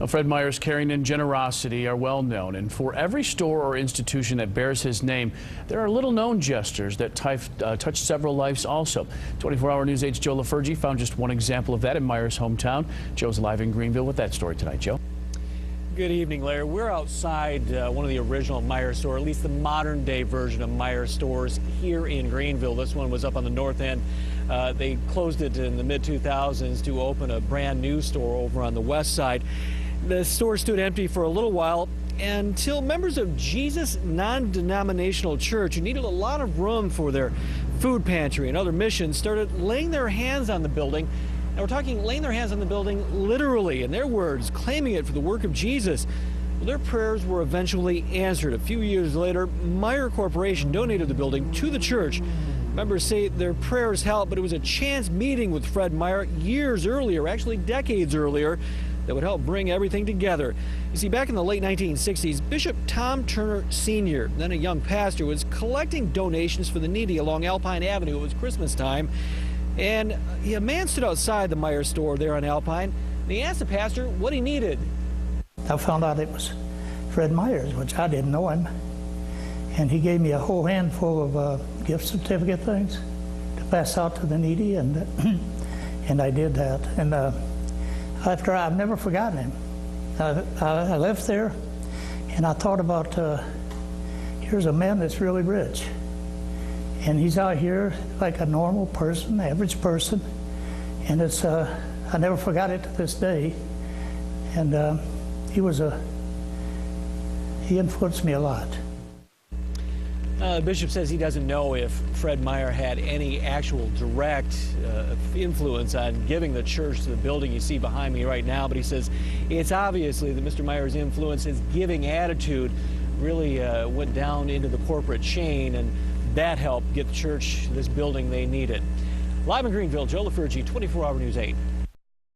Well, Fred Meier's caring and generosity are well known, and for every store or institution that bears his name, there are little-known gestures that touch several lives also. 24-hour News 8's Joe LaFurgey found just one example of that in Meier's hometown. Joe's live in Greenville with that story tonight. Joe. Good evening, Larry. We're outside one of the original Meijer stores, at least the modern-day version of Meijer stores here in Greenville. This one was up on the north end. They closed it in the mid-2000s to open a brand new store over on the west side. The store stood empty for a little while until members of Jesus non-denominational church, who needed a lot of room for their food pantry and other missions, started laying their hands on the building. Now we're talking laying their hands on the building literally, in their words, claiming it for the work of Jesus. Well, their prayers were eventually answered. A few years later, Meijer Corporation donated the building to the church. Members say their prayers helped, but it was a chance meeting with Fred Meijer years earlier, actually decades earlier, that would help bring everything together. You see, back in the late 1960s, Bishop Tom Turner Sr., then a young pastor, was collecting donations for the needy along Alpine Avenue. It was Christmas time, and a man stood outside the Meijer store there on Alpine, and he asked the pastor what he needed. I found out it was Fred Meijer, which I didn't know him, and he gave me a whole handful of gift certificate things to pass out to the needy, and I did that. And after I've never forgotten him. I left there, and I thought about here's a man that's really rich, and he's out here like a normal person, average person, and it's I never forgot it to this day. And he influenced me a lot. The bishop says he doesn't know if Fred Meijer had any actual direct influence on giving the church to the building you see behind me right now, but he says it's obviously that Mr. Meier's influence, his giving attitude, really went down into the corporate chain, and that helped get the church this building they needed. Live in Greenville, Joe LaFurgey, 24-hour News 8.